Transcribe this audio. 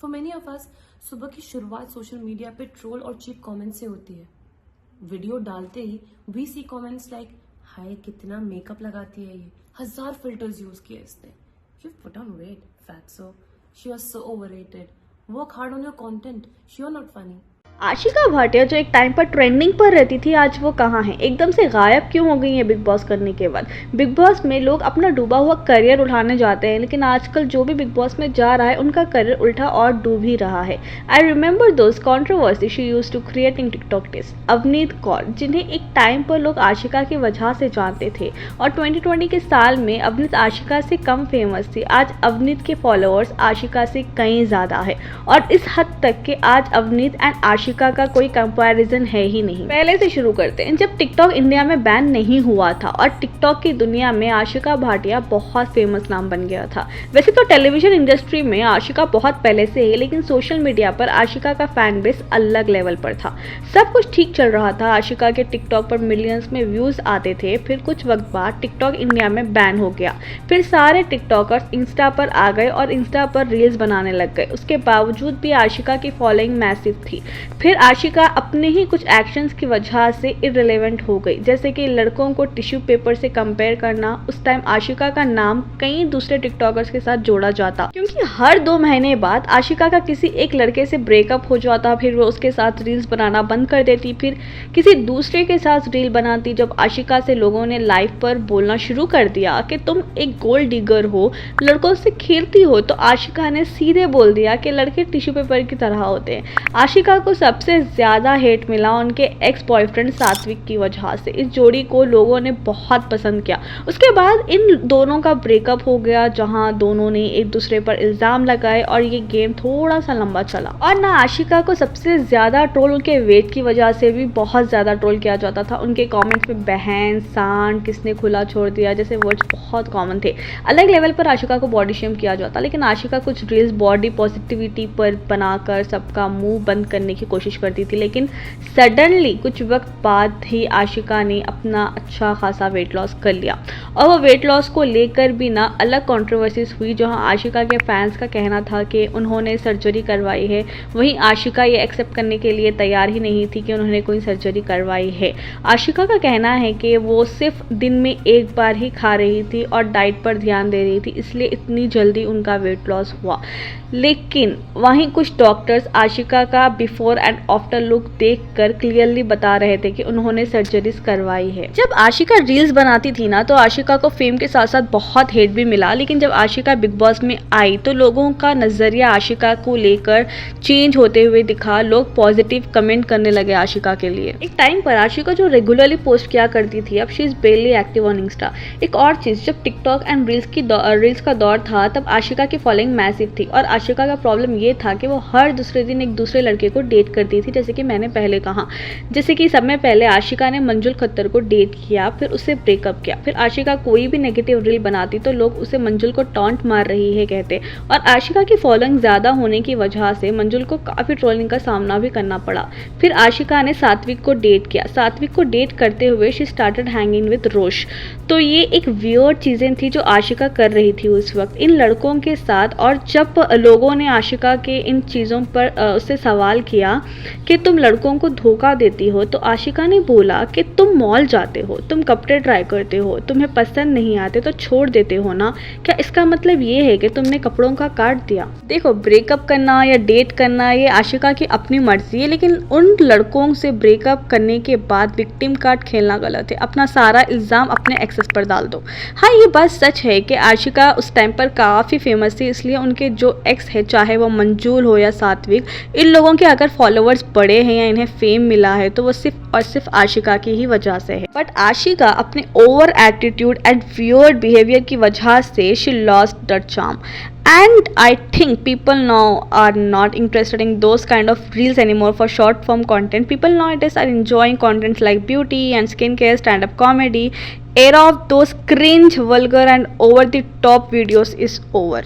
For many of us सुबह की शुरुआत सोशल मीडिया पे ट्रोल और चीप कमेंट से होती है। वीडियो डालते ही वी सी कमेंट्स लाइक हाय कितना मेकअप लगाती है ये, 1000 फिल्टर्स यूज किए इसने, you put on weight, fat so, she was so overrated, work hard on your content, she are not funny. Ashika Bhatia जो एक टाइम पर ट्रेंडिंग पर रहती थी, आज वो कहाँ है? एकदम से गायब क्यों हो गई है बिग बॉस करने के बाद? बिग बॉस में लोग अपना डूबा हुआ करियर उठाने जाते हैं, लेकिन आजकल जो भी बिग बॉस में जा रहा है उनका करियर उल्टा और डूब ही रहा है। I remember those controversy she used to create in TikTok test. Avneet Kaur, जिन्हें एक टाइम पर लोग आशिका की वजह से जानते थे और 2020 के साल में अवनीत आशिका से कम फेमस थी, आज अवनीत के फॉलोअर्स आशिका से कहीं ज़्यादा है और इस हद तक कि आज अवनीत एंड आशिका का कोई कंपैरिजन है ही नहीं। पहले से शुरू करते हैं, जब टिकटॉक इंडिया में बैन नहीं हुआ था और टिकटॉक की दुनिया में आशिका भाटिया बहुत फेमस नाम बन गया था। वैसे तो टेलीविजन इंडस्ट्री में आशिका बहुत पहले से है, लेकिन सोशल मीडिया पर आशिका का फैन बेस अलग लेवल पर था। सब कुछ ठीक चल रहा था, आशिका के टिकटॉक पर मिलियंस में व्यूज आते थे। फिर कुछ वक्त बाद टिकटॉक इंडिया में बैन हो गया। फिर सारे टिकटॉकर्स इंस्टा पर आ गए और इंस्टा पर रील्स बनाने लग गए। उसके बावजूद भी आशिका की फॉलोइंग मैसिव थी। फिर आशिका अपने ही कुछ एक्शंस की वजह से इररिलेवेंट हो गई, जैसे कि लड़कों को टिश्यू पेपर से कंपेयर करना। उस टाइम आशिका का नाम कई दूसरे टिकटॉकर्स के साथ जोड़ा जाता, क्योंकि हर 2 महीने बाद आशिका का किसी एक लड़के से ब्रेकअप हो जाता। फिर वो उसके साथ रील्स बनाना बंद कर देती, फिर किसी दूसरे के साथ रील बनाती। जब आशिका से लोगों ने लाइव पर बोलना शुरू कर दिया कि तुम एक गोल्ड डिगर हो, लड़कों से खेलती हो, तो आशिका ने सीधे बोल दिया कि लड़के टिश्यू पेपर की तरह होते हैं। आशिका को सबसे ज्यादा हेट मिला उनके एक्स बॉयफ्रेंड सात्विक की वजह से। इस जोड़ी को लोगों ने बहुत पसंद किया। उसके बाद इन दोनों का ब्रेकअप हो गया, जहां दोनों ने एक दूसरे पर इल्जाम लगाए और ये गेम थोड़ा सा लंबा चला। और ना आशिका को सबसे ज्यादा ट्रोल उनके वेट की वजह से भी बहुत ज्यादा ट्रोल किया जाता था। उनके कमेंट्स में बहन, सांड, किसने खुला छोड़ दिया जैसे वर्ड्स बहुत कॉमन थे। अलग लेवल पर आशिका को बॉडी शेम किया जाता, लेकिन आशिका कुछ रील्स बॉडी पॉजिटिविटी पर बनाकर सबका मुंह बंद करने की कोशिश करती थी। लेकिन सडनली कुछ वक्त बाद ही आशिका ने अपना अच्छा खासा वेट लॉस कर लिया और वो वेट लॉस को लेकर भी ना अलग कंट्रोवर्सीज हुई, जहां आशिका के फैंस का कहना था कि उन्होंने सर्जरी करवाई है। वहीं आशिका ये एक्सेप्ट करने के लिए तैयार ही नहीं थी कि उन्होंने कोई सर्जरी करवाई है। आशिका का कहना है कि वो सिर्फ दिन में एक बार ही खा रही थी और डाइट पर ध्यान दे रही थी, इसलिए इतनी जल्दी उनका वेट लॉस हुआ। लेकिन वहीं कुछ डॉक्टर्स आशिका का बिफोर एंड आफ्टर लुक देखकर क्लियरली बता रहे थे कि उन्होंने सर्जरीज करवाई है। जब आशिका रील्स बनाती थी ना, तो आशिका को फेम के साथ साथ बहुत हेट भी मिला, लेकिन जब आशिका बिग बॉस में आई तो लोगों का नजरिया आशिका को लेकर चेंज होते हुए दिखा। लोग पॉजिटिव कमेंट करने लगे आशिका के लिए। एक टाइम पर आशिका जो रेगुलरली पोस्ट किया करती थी, अब she is barely active on Insta. एक और चीज, जब टिकटॉक एंड रील्स का दौर था, तब आशिका की फॉलोइंग मैसिव थी और आशिका का प्रॉब्लम ये था कि वो हर दूसरे दिन एक दूसरे लड़के को डेट करती थी। जैसे कि मैंने पहले कहा, जैसे कि समय पहले आशिका ने मंजुल खट्टर को डेट किया, फिर उससे ब्रेकअप किया। फिर आशिका कोई भी नेगेटिव रील बनाती तो लोग उसे मंजुल को टॉन्ट मार रही है कहते, और आशिका की फॉलोइंग ज्यादा होने की वजह से मंजुल को काफी ट्रोलिंग का सामना भी करना पड़ा। फिर आशिका ने सात्विक को डेट किया। सात्विक को डेट करते हुए शी स्टार्टेड हैंगिंग विद रोश। तो ये एक वियर्ड चीजें थी जो आशिका कर रही थी उस वक्त इन लड़कों के साथ। और जब लोगों ने आशिका के इन चीज़ों पर उससे सवाल किया कि तुम लड़कों को धोखा देती हो, तो आशिका ने बोला कि तुम मॉल जाते हो, तुम कपड़े ट्राई करते हो, तुम्हें पसंद नहीं आते तो छोड़ देते हो ना, क्या इसका मतलब ये है कि तुमने कपड़ों का काट दिया? देखो, ब्रेकअप करना या डेट करना ये आशिका की अपनी मर्जी है, लेकिन उन लड़कों से ब्रेकअप करने के बाद विक्टिम कार्ड खेलना गलत है। अपना सारा इल्ज़ाम अपने एक्सेस पर डाल दो। हाँ, ये बात सच है कि आशिका उस टाइम पर काफ़ी फेमस थी, इसलिए उनके जो एक्स है, चाहे वो मंजूल हो या सात्विक, इन लोगों के अगर फॉलोअर्स बड़े हैं या इन्हें फेम मिला है तो वो सिर्फ और सिर्फ आशिका की ही वजह से है। बट आशिका अपने over attitude and weird behaviour की वजह से she lost that charm. And I think people now are not interested in those kind of reels anymore for short form content. People nowadays are enjoying content like beauty and skincare, stand-up comedy. Era of those cringe, vulgar and over the top videos is over.